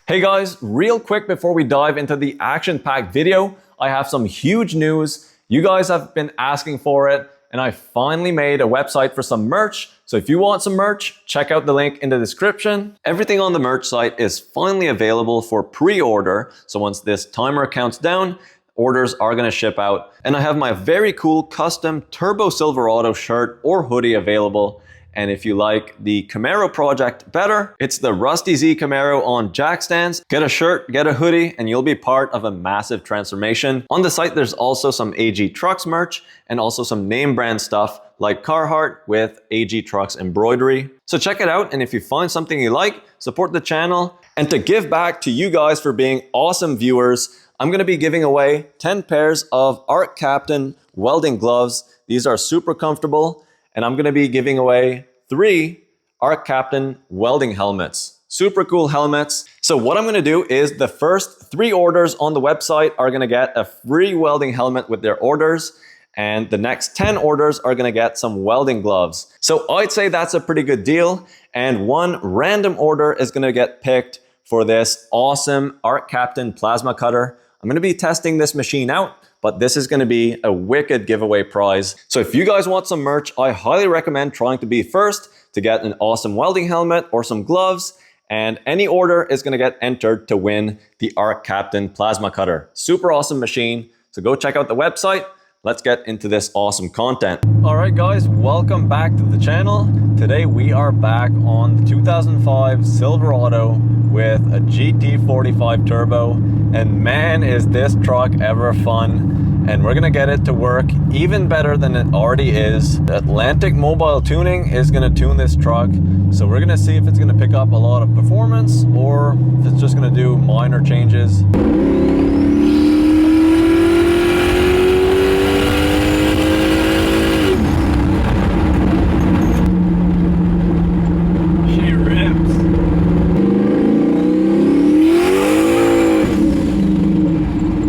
Hey guys, real quick before we dive into the action-packed video, I have some huge news. You guys have been asking for it, and I finally made a website for some merch. So if you want some merch, check out the link in the description. Everything on the merch site is finally available for pre-order. So once this timer counts down, orders are gonna ship out. And I have my very cool custom Turbo Silverado shirt or hoodie available. And if you like the Camaro project better, it's the Rusty Z Camaro on jack stands. Get a shirt, get a hoodie, and you'll be part of a massive transformation. On the site, there's also some AGtrucks merch and also some name brand stuff like Carhartt with AGtrucks embroidery. So check it out, and if you find something you like, support the channel. And to give back to you guys for being awesome viewers, I'm gonna be giving away 10 pairs of Arc Captain welding gloves. These are super comfortable. And I'm gonna be giving away 3 Arc Captain welding helmets. Super cool helmets. So what I'm gonna do is the first 3 orders on the website are gonna get a free welding helmet with their orders, and the next 10 orders are gonna get some welding gloves. So I'd say that's a pretty good deal, and 1 random order is gonna get picked for this awesome Arc Captain plasma cutter. I'm gonna be testing this machine out, but this is gonna be a wicked giveaway prize. So if you guys want some merch, I highly recommend trying to be first to get an awesome welding helmet or some gloves, and any order is gonna get entered to win the Arc Captain plasma cutter. Super awesome machine, so go check out the website. Let's get into this awesome content. All right guys, welcome back to the channel. Today we are back on the 2005 Silverado with a GT45 turbo, and man is this truck ever fun. And we're gonna get it to work even better than it already is. Atlantic Mobile Tuning is gonna tune this truck, so we're gonna see if it's gonna pick up a lot of performance or if it's just gonna do minor changes.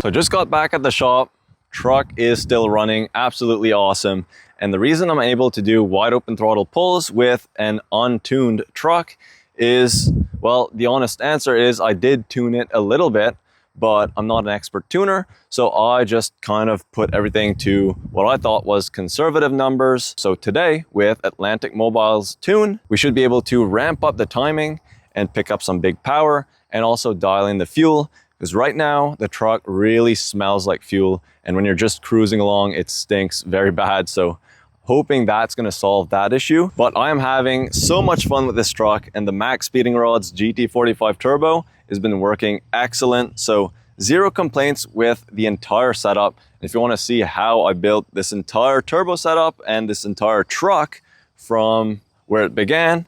So I just got back at the shop. Truck is still running, absolutely awesome. And the reason I'm able to do wide open throttle pulls with an untuned truck is, well, the honest answer is I did tune it a little bit, but I'm not an expert tuner. So I just kind of put everything to what I thought was conservative numbers. So today with Atlantic Mobile's tune, we should be able to ramp up the timing and pick up some big power and also dial in the fuel. Because right now, the truck really smells like fuel. And when you're just cruising along, it stinks very bad. So hoping that's gonna solve that issue. But I am having so much fun with this truck, and the Max Speeding Rods GT45 Turbo has been working excellent. So 0 complaints with the entire setup. And if you wanna see how I built this entire turbo setup and this entire truck from where it began,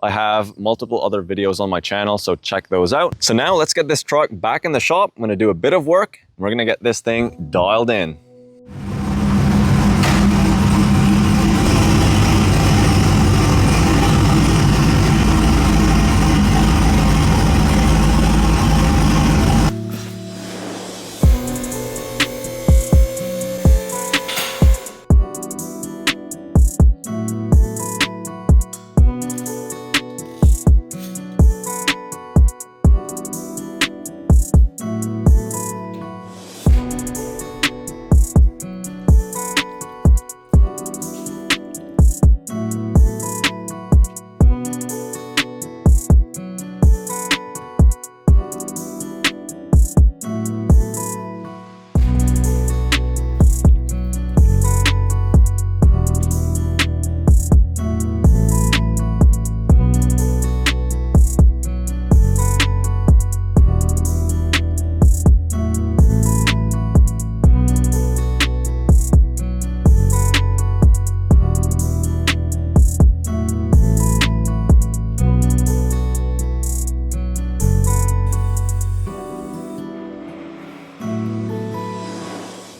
I have multiple other videos on my channel, so check those out. So now let's get this truck back in the shop. I'm gonna do a bit of work. We're gonna get this thing dialed in.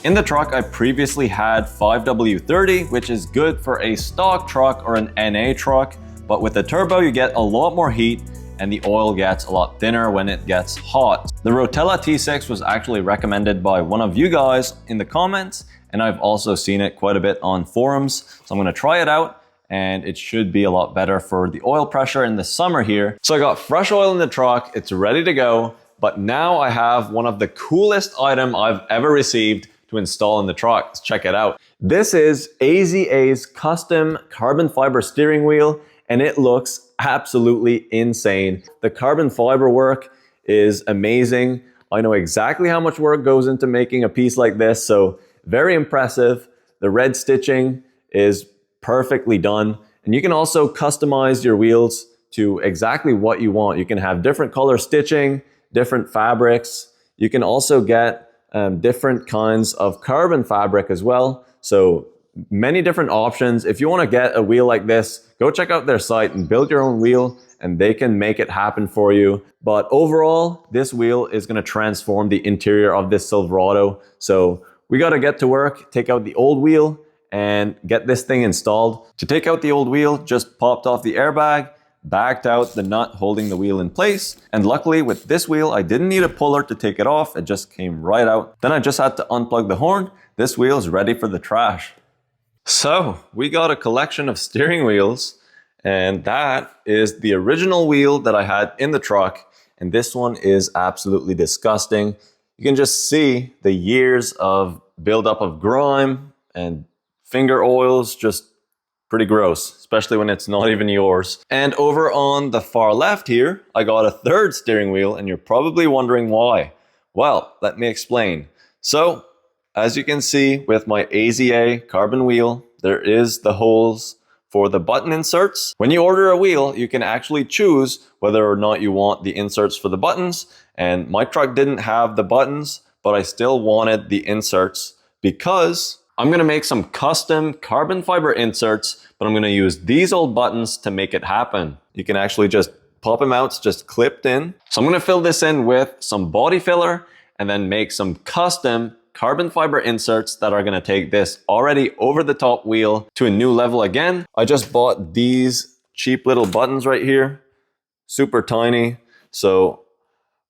In the truck, I previously had 5W30, which is good for a stock truck or an NA truck, but with the turbo, you get a lot more heat and the oil gets a lot thinner when it gets hot. The Rotella T6 was actually recommended by one of you guys in the comments, and I've also seen it quite a bit on forums. So I'm gonna try it out, and it should be a lot better for the oil pressure in the summer here. So I got fresh oil in the truck, it's ready to go, but now I have one of the coolest item I've ever received to install in the truck. Let's check it out. This is AZA's custom carbon fiber steering wheel, and it looks absolutely insane. The carbon fiber work is amazing. I know exactly how much work goes into making a piece like this, so very impressive. The red stitching is perfectly done. And you can also customize your wheels to exactly what you want. You can have different color stitching, different fabrics. You can also get different kinds of carbon fabric as well. So many different options. If you want to get a wheel like this, go check out their site and build your own wheel, and they can make it happen for you. But overall, this wheel is going to transform the interior of this Silverado. So we got to get to work, take out the old wheel, and get this thing installed. To take out the old wheel, just popped off the airbag, backed out the nut holding the wheel in place. And luckily with this wheel, I didn't need a puller to take it off. It just came right out. Then I just had to unplug the horn. This wheel is ready for the trash. So we got a collection of steering wheels, and that is the original wheel that I had in the truck. And this one is absolutely disgusting. You can just see the years of buildup of grime and finger oils, just pretty gross, especially when it's not even yours. And over on the far left here, I got a third steering wheel, and you're probably wondering why. Well, let me explain. So, as you can see with my AZA carbon wheel, there is the holes for the button inserts. When you order a wheel, you can actually choose whether or not you want the inserts for the buttons. And my truck didn't have the buttons, but I still wanted the inserts because I'm gonna make some custom carbon fiber inserts, but I'm gonna use these old buttons to make it happen. You can actually just pop them out, it's just clipped in. So I'm gonna fill this in with some body filler and then make some custom carbon fiber inserts that are gonna take this already over the top wheel to a new level again. I just bought these cheap little buttons right here, super tiny. So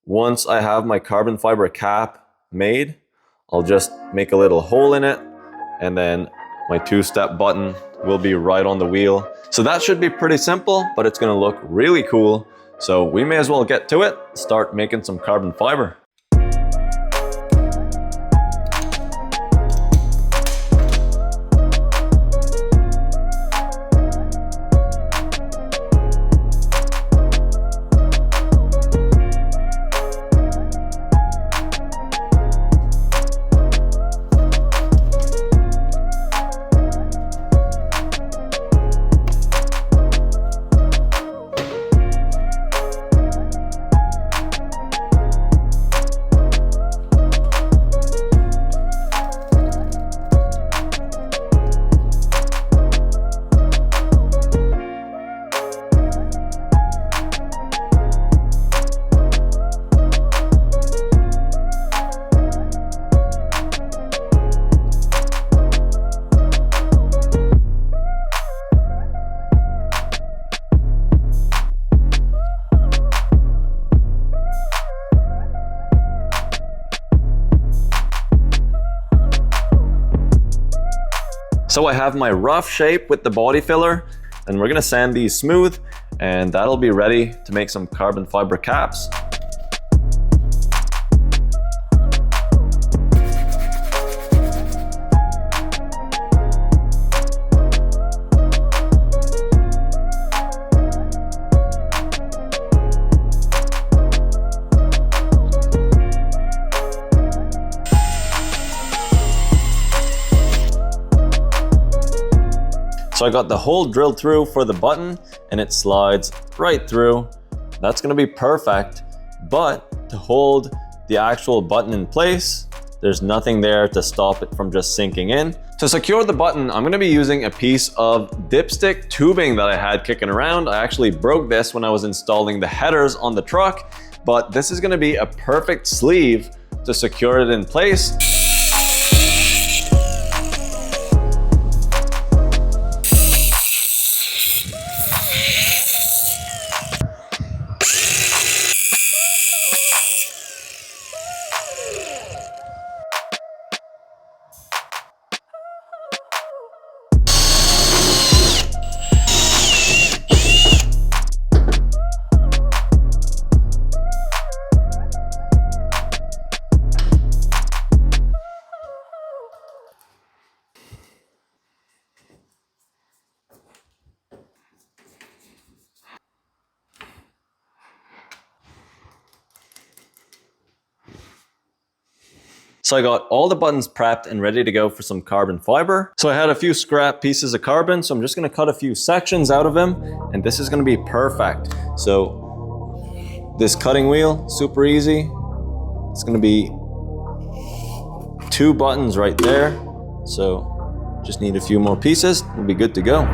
once I have my carbon fiber cap made, I'll just make a little hole in it, and then my two-step button will be right on the wheel. So that should be pretty simple, but it's gonna look really cool. So we may as well get to it, start making some carbon fiber. So I have my rough shape with the body filler, and we're gonna sand these smooth, and that'll be ready to make some carbon fiber caps. So I got the hole drilled through for the button, and it slides right through. That's gonna be perfect, but to hold the actual button in place, there's nothing there to stop it from just sinking in. To secure the button, I'm gonna be using a piece of dipstick tubing that I had kicking around. I actually broke this when I was installing the headers on the truck, but this is gonna be a perfect sleeve to secure it in place. So I got all the buttons prepped and ready to go for some carbon fiber. So I had a few scrap pieces of carbon, so I'm just gonna cut a few sections out of them, and this is gonna be perfect. So this cutting wheel, super easy. It's gonna be 2 buttons right there. So just need a few more pieces, we'll be good to go.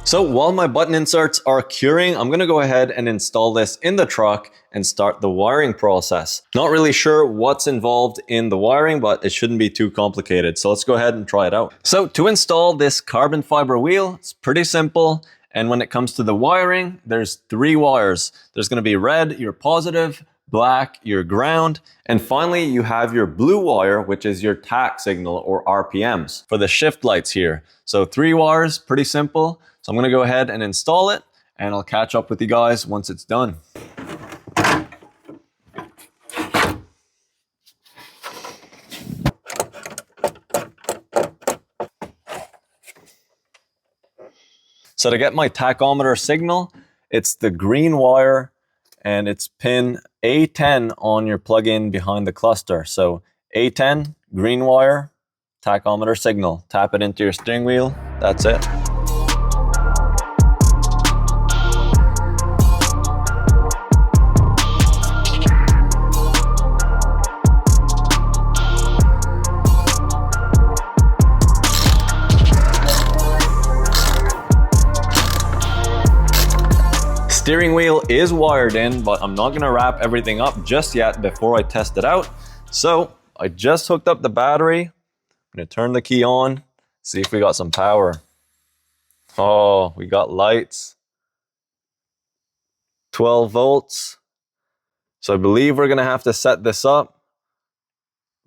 So while my button inserts are curing, I'm gonna go ahead and install this in the truck and start the wiring process. Not really sure what's involved in the wiring, but it shouldn't be too complicated. So let's go ahead and try it out. So to install this carbon fiber wheel, it's pretty simple. And when it comes to the wiring, there's 3 wires. There's gonna be red, your positive, black, your ground, and finally you have your blue wire, which is your tach signal or RPMs for the shift lights here. So 3 wires, pretty simple. So I'm gonna go ahead and install it, and I'll catch up with you guys once it's done. So to get my tachometer signal, it's the green wire and it's pin A10 on your plug-in behind the cluster. So A10, green wire, tachometer signal. Tap it into your steering wheel, that's it. Steering wheel is wired in, but I'm not gonna wrap everything up just yet before I test it out. So I just hooked up the battery. I'm gonna turn the key on, see if we got some power. Oh, we got lights. 12 volts. So I believe we're gonna have to set this up,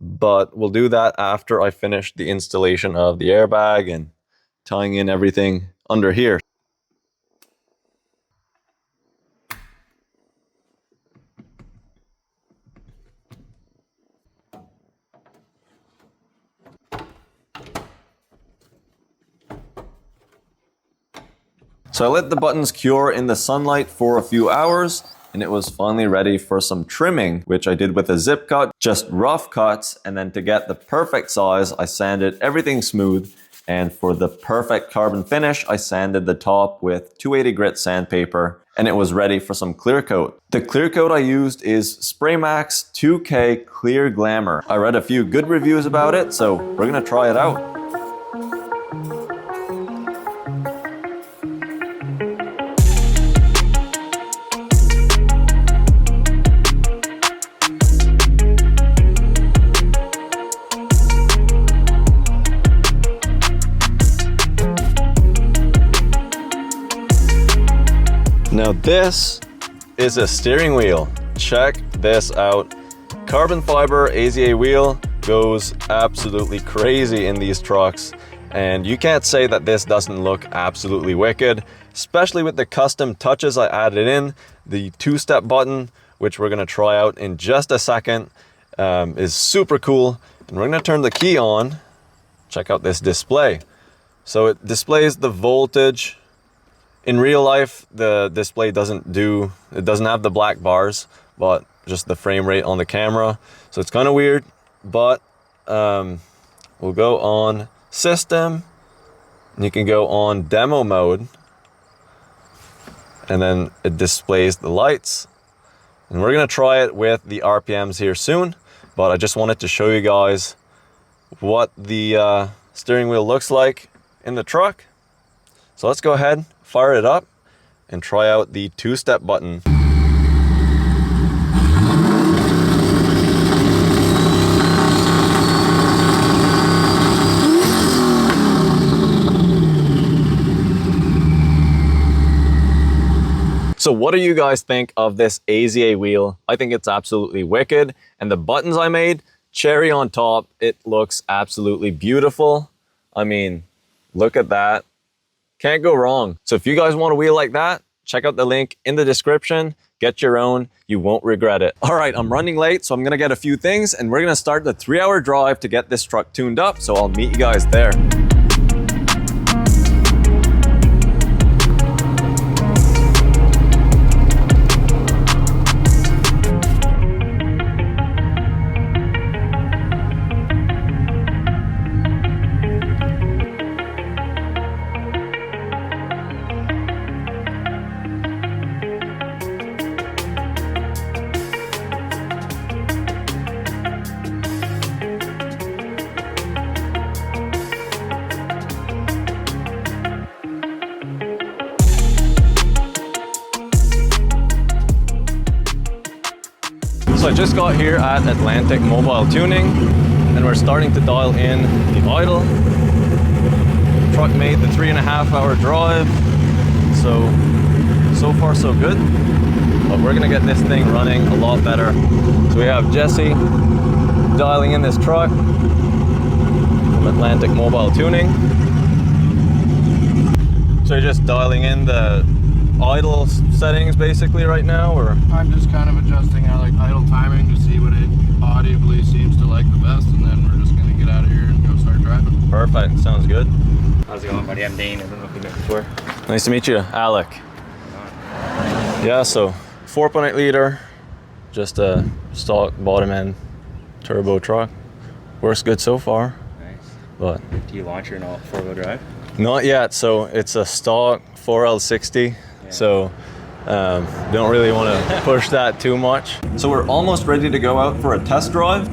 but we'll do that after I finish the installation of the airbag and tying in everything under here. So I let the buttons cure in the sunlight for a few hours, and it was finally ready for some trimming, which I did with a zip cut, just rough cuts, and then to get the perfect size, I sanded everything smooth, and for the perfect carbon finish, I sanded the top with 280 grit sandpaper, and it was ready for some clear coat. The clear coat I used is SprayMax 2K Clear Glamour. I read a few good reviews about it, so we're gonna try it out. Now this is a steering wheel. Check this out. Carbon fiber AZA wheel goes absolutely crazy in these trucks, and you can't say that this doesn't look absolutely wicked, especially with the custom touches I added in. The 2-step button, which we're gonna try out in just a second, is super cool. And we're gonna turn the key on. Check out this display. So it displays the voltage. In real life, the display doesn't have the black bars, but just the frame rate on the camera. So it's kind of weird, but we'll go on system, and you can go on demo mode. and then it displays the lights. And we're gonna try it with the RPMs here soon, but I just wanted to show you guys what the steering wheel looks like in the truck. So let's go ahead, fire it up, and try out the two-step button. So what do you guys think of this AZA wheel? I think it's absolutely wicked. And the buttons I made, cherry on top, it looks absolutely beautiful. I mean, look at that. Can't go wrong. So if you guys want a wheel like that, check out the link in the description. Get your own, you won't regret it. All right, I'm running late, so I'm gonna get a few things and we're gonna start the 3-hour drive to get this truck tuned up. So I'll meet you guys there. So I just got here at Atlantic Mobile Tuning and we're starting to dial in the idle. Truck made the 3.5-hour drive. So far so good. But we're gonna get this thing running a lot better. So we have Jesse dialing in this truck from Atlantic Mobile Tuning. So you're just dialing in the idle settings basically right now, or? I'm just kind of adjusting our idle timing to see what it audibly seems to like the best, and then we're just gonna get out of here and go start driving. Perfect, sounds good. How's it going, buddy? I'm Dane. I don't know if you've met before. Nice to meet you, Alec. Yeah, so 4.8 liter, just a stock bottom end turbo truck. Works good so far. Nice. But do you launch your 4-wheel drive? Not yet, so it's a stock 4L60. Yeah. So don't really want to push that too much. So we're almost ready to go out for a test drive.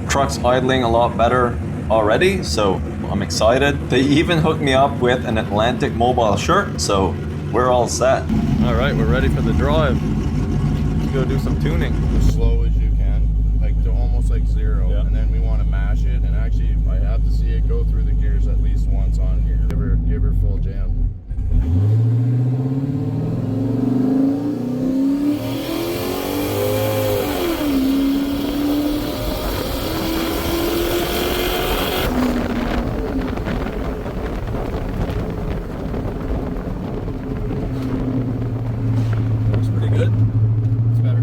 Truck's idling a lot better already, so I'm excited. They even hooked me up with an Atlantic Mobile shirt, so we're all set. All right, we're ready for the drive. Let's go do some tuning. As slow as you can, to almost zero, yeah. And then we want to mash it, and actually I have to see it go through the gears at least once on here. Give her full jam. Looks pretty good. It's better.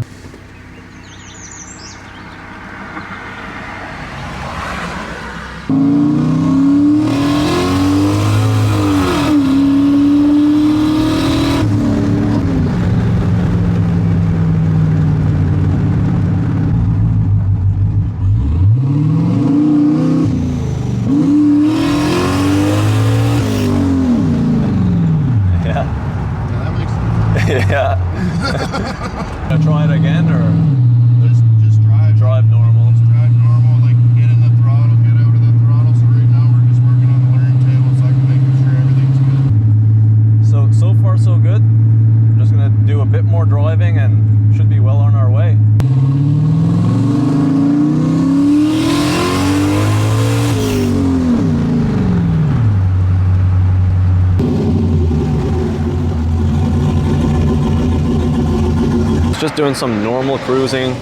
Yeah. Gonna try it again, or just drive. Drive normal. Just drive normal, get in the throttle, get out of the throttle. So right now we're just working on the learning table, so I can make sure everything's good. So far so good. I'm just gonna do a bit more driving and should be well on our way. Just doing some normal cruising,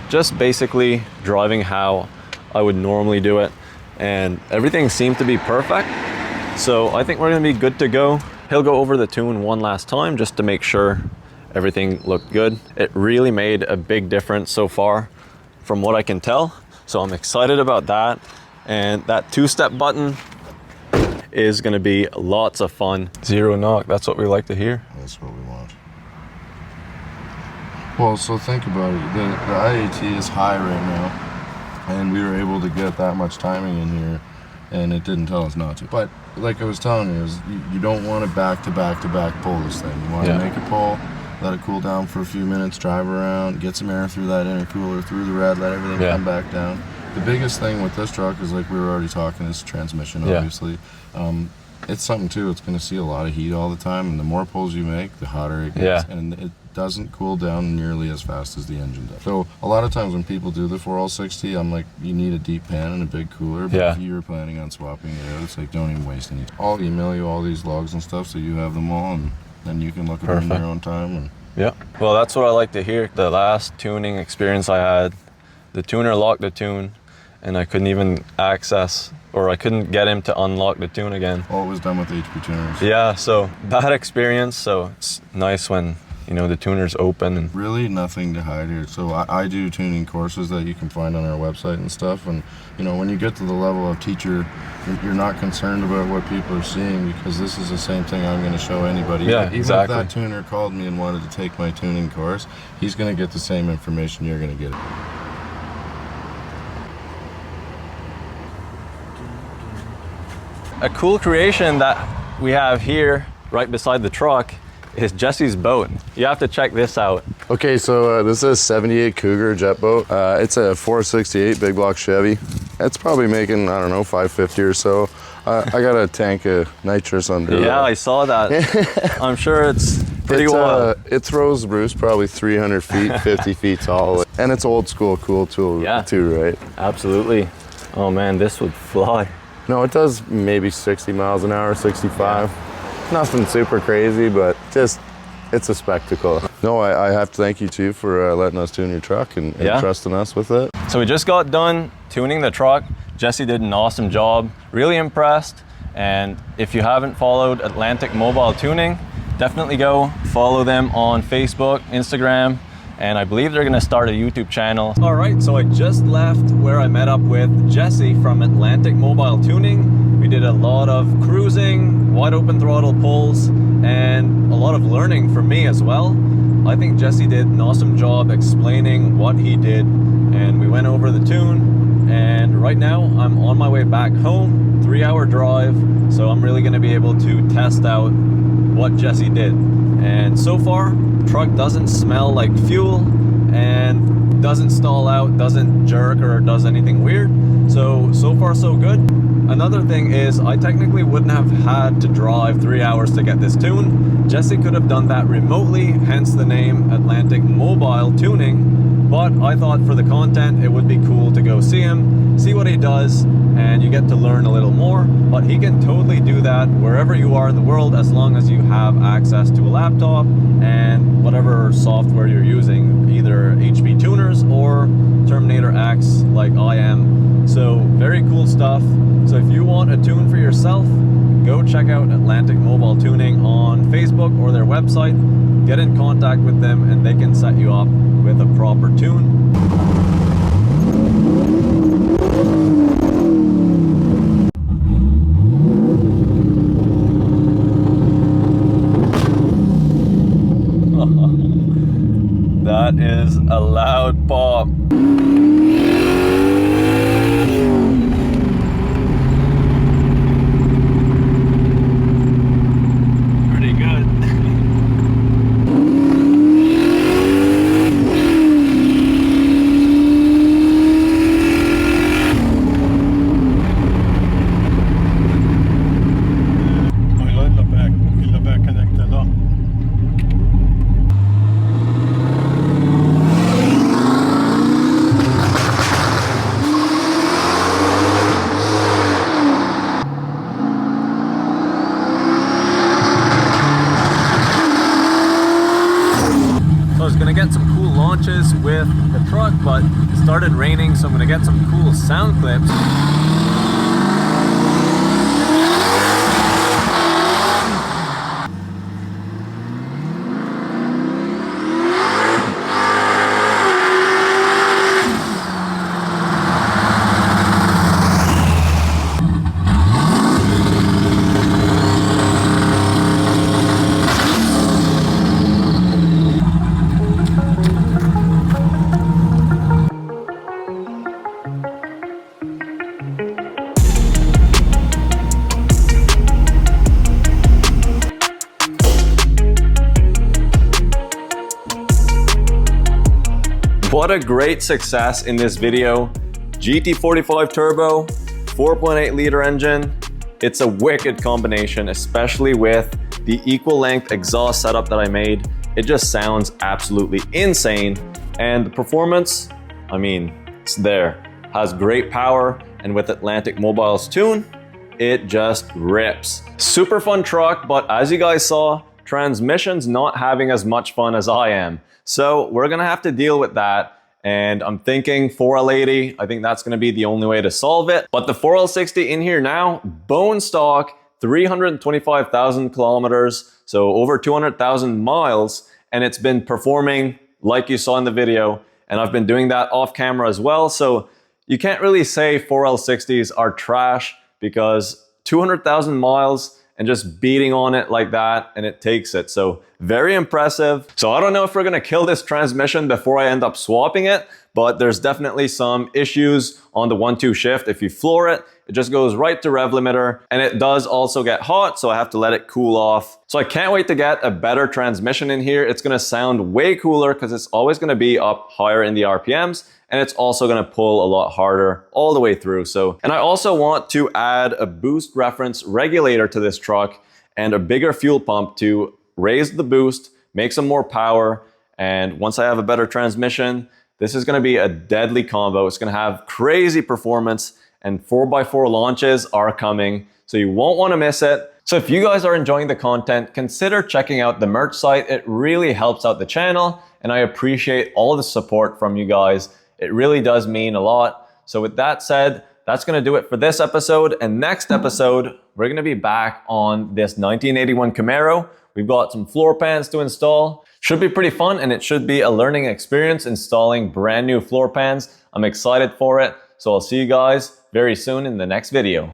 just basically driving how I would normally do it, and everything seemed to be perfect. So I think we're gonna be good to go. He'll go over the tune one last time just to make sure everything looked good. It really made a big difference so far from what I can tell. So I'm excited about that. And that two-step button is gonna be lots of fun. 0 knock, that's what we like to hear. That's what we want. Well, so think about it. The IAT is high right now, and we were able to get that much timing in here and it didn't tell us not to. But like I was telling you, you don't want to back to back pull this thing. You want to make it pull, let it cool down for a few minutes, drive around, get some air through that intercooler, through the red, let everything come back down. The biggest thing with this truck is, like we were already talking, is transmission, obviously. It's something too, it's going to see a lot of heat all the time, and the more pulls you make, the hotter it gets, and it doesn't cool down nearly as fast as the engine does. So a lot of times when people do the 4L60, I'm like, you need a deep pan and a big cooler, but if you were planning on swapping it out, it's like, don't even waste any. I'll email you all these logs and stuff so you have them all, and then you can look at them in your own time. And well, that's what I like to hear. The last tuning experience I had, the tuner locked the tune, and I couldn't even access, or I couldn't get him to unlock the tune again. All was done with HP tuners. Yeah, so bad experience. So it's nice when, you know, the tuner's open. And really nothing to hide here. So I do tuning courses that you can find on our website and stuff. And, you know, when you get to the level of teacher, you're not concerned about what people are seeing, because this is the same thing I'm going to show anybody. Even if that tuner called me and wanted to take my tuning course, he's going to get the same information you're going to get. A cool creation that we have here right beside the truck is Jesse's boat. You have to check this out. Okay, so this is a 78 Cougar jet boat. It's a 468 big block Chevy. It's probably making, I don't know, 550 or so. I got a tank of nitrous under it. Yeah, I saw that. I'm sure it's pretty wild. It throws Bruce probably 300 feet, 50 feet tall. And it's old school cool tool too, right? Absolutely. Oh man, this would fly. No, it does maybe 60 miles an hour, 65. Nothing super crazy, but just, it's a spectacle. No, I have to thank you too for letting us tune your truck and trusting us with it. So we just got done tuning the truck. Jesse did an awesome job. Really impressed. And if you haven't followed Atlantic Mobile Tuning, definitely go follow them on Facebook, Instagram, and I believe they're gonna start a YouTube channel. All right, so I just left where I met up with Jesse from Atlantic Mobile Tuning. We did a lot of cruising, wide open throttle pulls, and a lot of learning for me as well. I think Jesse did an awesome job explaining what he did, and we went over the tune, and right now I'm on my way back home, 3-hour drive, so I'm really gonna be able to test out what Jesse did. And so far, truck doesn't smell like fuel and doesn't stall out, doesn't jerk or does anything weird. So far so good. Another thing is I technically wouldn't have had to drive 3 hours to get this tune. Jesse could have done that remotely, hence the name Atlantic Mobile Tuning. But I thought for the content, it would be cool to go see him, see what he does, and you get to learn a little more. But he can totally do that wherever you are in the world, as long as you have access to a laptop and whatever software you're using, either HP tuners or Terminator X like I am. So very cool stuff. So if you want a tune for yourself, go check out Atlantic Mobile Tuning on Facebook or their website. Get in contact with them and they can set you up with a proper tune. That is a loud pop. Pretty good. Get some cool launches with the truck, but it started raining, so I'm gonna get some cool sound clips. what a great success in this video. GT45 turbo, 4.8 liter engine. It's a wicked combination, especially with the equal length exhaust setup that I made. It just sounds absolutely insane. And the performance, I mean, it's there. Has great power, and with Atlantic Mobile's tune, it just rips. Super fun truck, but as you guys saw, transmission's not having as much fun as I am. So we're gonna have to deal with that. And I'm thinking 4L80, I think that's gonna be the only way to solve it. But the 4L60 in here now, bone stock, 325,000 kilometers, so over 200,000 miles, and it's been performing like you saw in the video, and I've been doing that off camera as well. So you can't really say 4L60s are trash because 200,000 miles and just beating on it like that, and it takes it. So very impressive. So I don't know if we're gonna kill this transmission before I end up swapping it, but there's definitely some issues on the 1-2 shift. If you floor it, it just goes right to rev limiter, and it does also get hot, so I have to let it cool off. So I can't wait to get a better transmission in here. It's gonna sound way cooler because it's always gonna be up higher in the RPMs, and it's also gonna pull a lot harder all the way through. So, and I also want to add a boost reference regulator to this truck and a bigger fuel pump to raise the boost, make some more power, and once I have a better transmission, this is gonna be a deadly combo. It's gonna have crazy performance, and 4x4 launches are coming, so you won't wanna miss it. So if you guys are enjoying the content, consider checking out the merch site. It really helps out the channel, and I appreciate all the support from you guys. It really does mean a lot. So with that said, that's gonna do it for this episode. And next episode, we're gonna be back on this 1981 Camaro. We've got some floor pans to install. Should be pretty fun, and it should be a learning experience installing brand new floor pans. I'm excited for it. So I'll see you guys very soon in the next video.